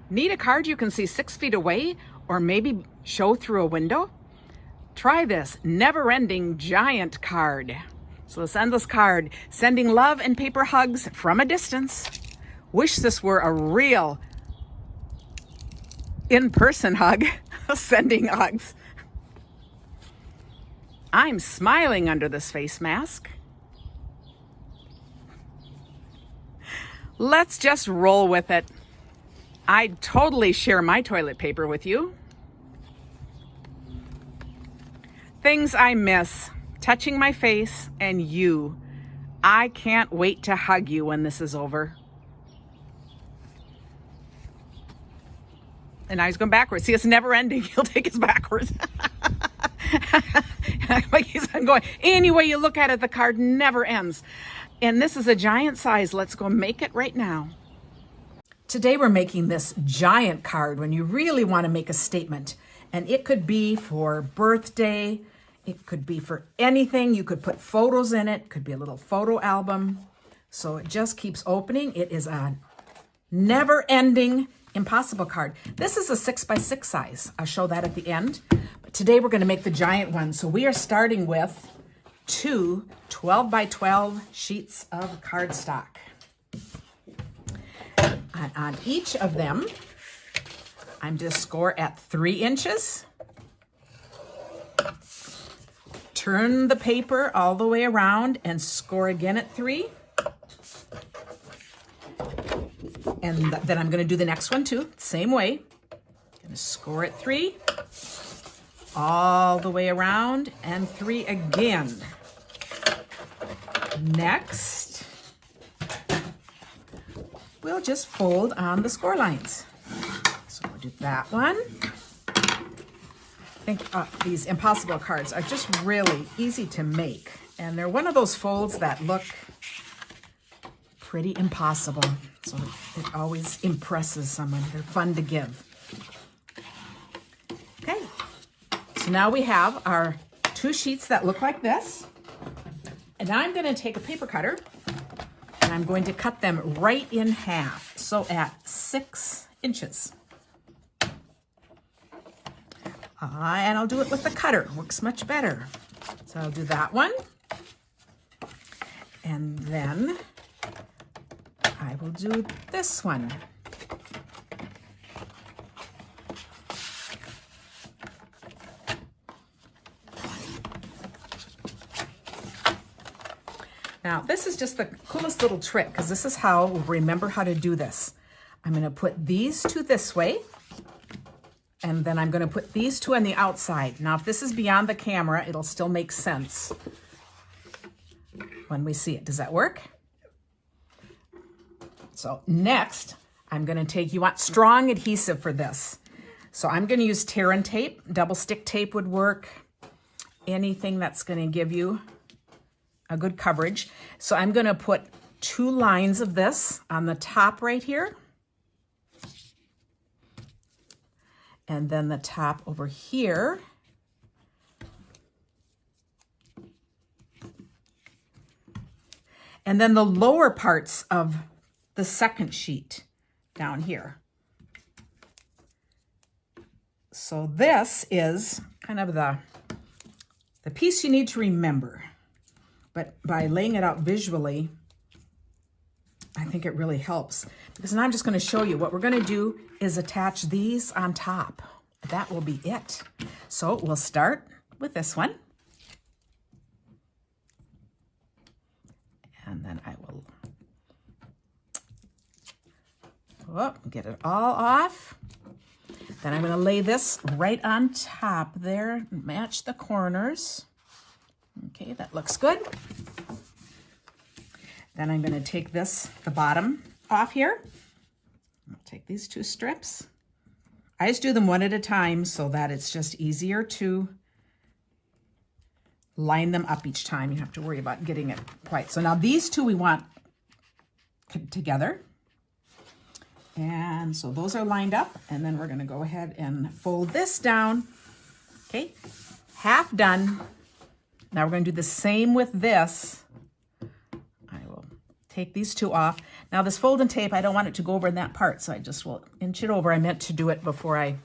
Need a card you can see 6 feet away or maybe show through a window? Try this never-ending giant card. So this endless card, sending love and paper hugs from a distance. Wish this were a real in-person hug, sending hugs. I'm smiling under this face mask. Let's just roll with it. I'd totally share my toilet paper with you. Things I miss, touching my face, and you. I can't wait to hug you when this is over. And now he's going backwards. See, it's never ending. He'll take us backwards. Like he's going, any way you look at it, the card never ends. And this is a giant size. Let's go make it right now. Today we're making this giant card when you really want to make a statement. And it could be for birthday. It could be for anything. You could put photos in it. Could be a little photo album. So it just keeps opening. It is a never-ending impossible card. This is a 6x6 size. I'll show that at the end. But today we're going to make the giant one. So we are starting with 2 12x12 sheets of cardstock. And on each of them, I'm going to score at 3 inches. Turn the paper all the way around and score again at 3. And then I'm going to do the next one too, same way. Going to score at 3, all the way around, and 3 again. Next, we'll just fold on the score lines. So we'll do that one. I think these impossible cards are just really easy to make. And they're one of those folds that look pretty impossible. So it always impresses someone. They're fun to give. Okay, so now we have our 2 sheets that look like this. And now I'm going to take a paper cutter and I'm going to cut them right in half. So at 6 inches. And I'll do it with the cutter. Works much better. So I'll do that one. And then I will do this one. Now, this is just the coolest little trick because this is how we'll remember how to do this. I'm going to put these 2 this way, and then I'm going to put these 2 on the outside. Now, if this is beyond the camera, it'll still make sense when we see it. Does that work? So next, I'm going to take, you want strong adhesive for this. So I'm going to use tear and tape. Double stick tape would work. Anything that's going to give you a good coverage. So I'm going to put 2 lines of this on the top right here. And then the top over here. And then the lower parts of the second sheet down here. So this is kind of the piece you need to remember. But by laying it out visually, I think it really helps. Because now I'm just going to show you what we're going to do is attach these on top. That will be it. So we'll start with this one. And then I will get it all off. Then I'm going to lay this right on top there, match the corners. Okay, that looks good. Then I'm going to take this, the bottom off here. I'll take these 2 strips. I just do them one at a time so that it's just easier to line them up each time. You have to worry about getting it quite. So now these 2 we want together. And so those are lined up. And then we're going to go ahead and fold this down. Okay, half done. Now we're going to do the same with this. I will take these two off. Now this folding tape, I don't want it to go over in that part, so I just will inch it over. I meant to do it before I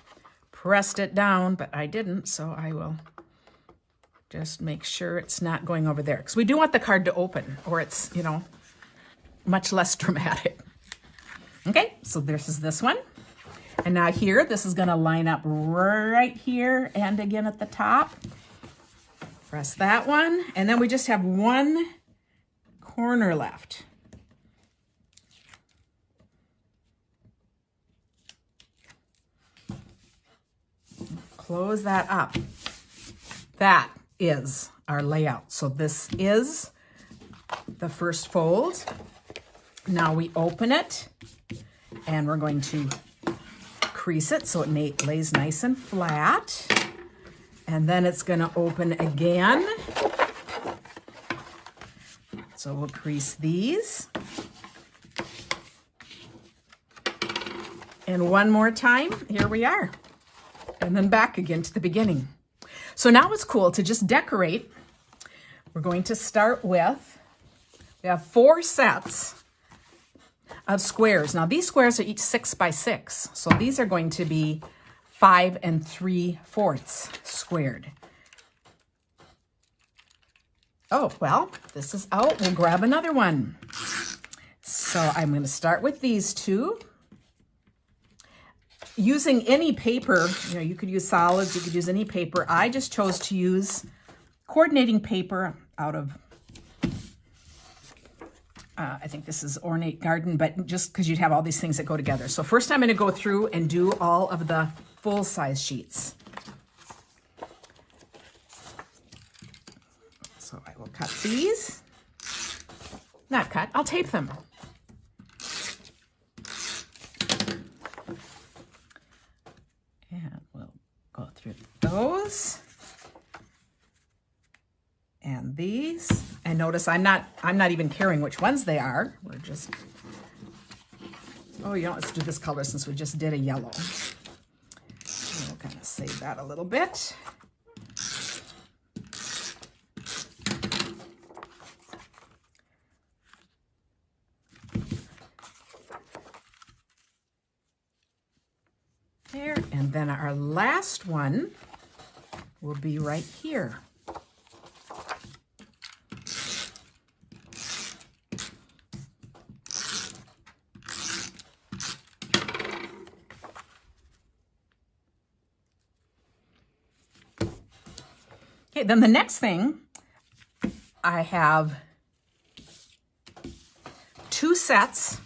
pressed it down, but I didn't, so I will just make sure it's not going over there. Because we do want the card to open, or it's, you know, much less dramatic. Okay, so this is this one. And now here, this is gonna line up right here and again at the top. Press that one, and then we just have one corner left. Close that up. That is our layout. So this is the first fold. Now we open it, and we're going to crease it so it lays nice and flat. And then it's going to open again. So we'll crease these. And one more time, here we are. And then back again to the beginning. So now it's cool to just decorate. We're going to start with, we have 4 sets of squares. Now these squares are each 6 by 6. So these are going to be 5 3/4 squared. Oh, well, this is out. We'll grab another one. So I'm going to start with these 2. Using any paper, you know, you could use solids, you could use any paper. I just chose to use coordinating paper out of, I think this is Ornate Garden, but just because you'd have all these things that go together. So first I'm going to go through and do all of the full-size sheets. So I will cut these. Not cut, I'll tape them. And we'll go through those. And these. And notice I'm not even caring which ones they are. We're just, oh, you know, let's do this color since we just did a yellow. We'll kind of save that a little bit. There, and then our last one will be right here. Okay, then the next thing, I have 2 sets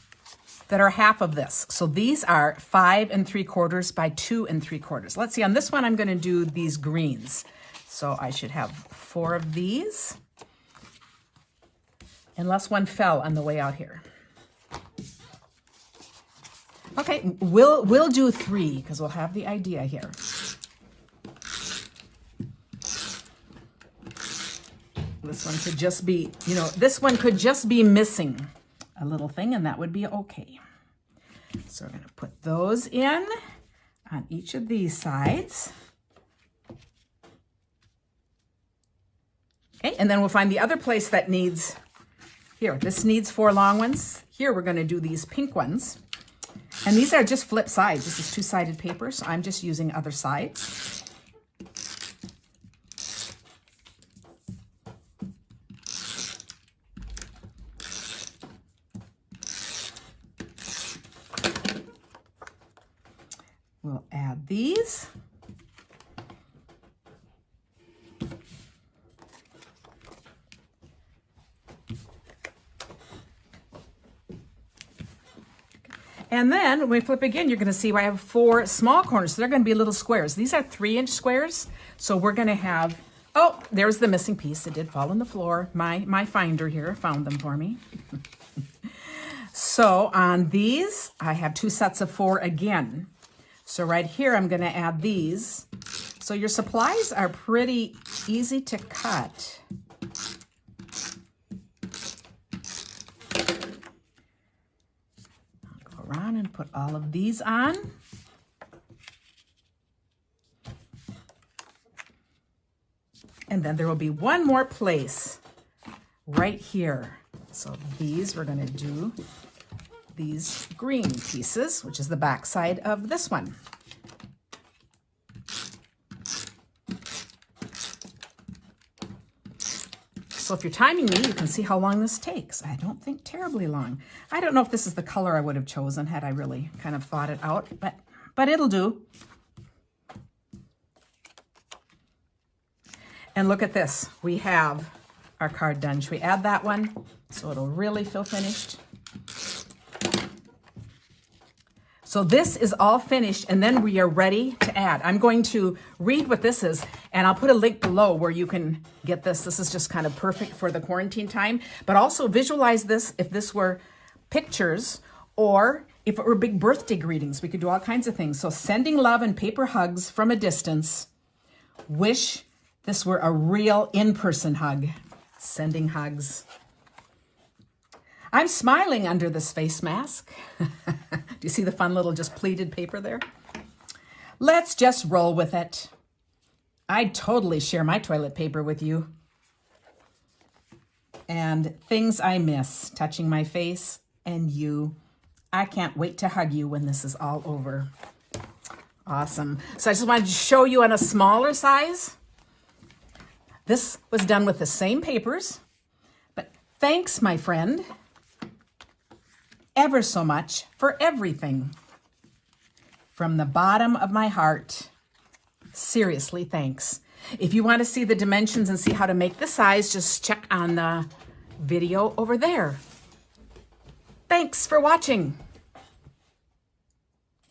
that are half of this. So these are 5 3/4 by 2 3/4. Let's see, on this one, I'm going to do these greens. So I should have 4 of these, unless one fell on the way out here. Okay, we'll do 3 because we'll have the idea here. This one could just be, you know, this one could just be missing a little thing, and that would be okay. So we're going to put those in on each of these sides. Okay, and then we'll find the other place that needs, here, this needs 4 long ones. Here we're going to do these pink ones. And these are just flip sides. This is 2-sided paper, so I'm just using other sides. We'll add these. And then when we flip again, you're going to see I have 4 small corners. So they're going to be little squares. These are 3-inch squares. So we're going to have, oh, there's the missing piece. It did fall on the floor. My finder here found them for me. So on these, I have 2 sets of 4 again. So right here, I'm going to add these. So your supplies are pretty easy to cut. I'll go around and put all of these on. And then there will be one more place right here. So these, we're going to do these green pieces, which is the back side of this one. So if you're timing me, you can see how long this takes. I don't think terribly long. I don't know if this is the color I would have chosen had I really kind of thought it out, but it'll do. And look at this. We have our card done. Should we add that one so it'll really feel finished? So this is all finished, and then we are ready to add. I'm going to read what this is, and I'll put a link below where you can get this. This is just kind of perfect for the quarantine time, but also visualize this if this were pictures or if it were big birthday greetings. We could do all kinds of things. So sending love and paper hugs from a distance. Wish this were a real in-person hug. Sending hugs. I'm smiling under this face mask. Do you see the fun little just pleated paper there? Let's just roll with it. I'd totally share my toilet paper with you. And things I miss, touching my face and you. I can't wait to hug you when this is all over. Awesome. So I just wanted to show you on a smaller size. This was done with the same papers, but thanks, my friend, ever so much for everything. From the bottom of my heart, seriously, thanks. If you want to see the dimensions and see how to make the size, just check on the video over there. Thanks for watching.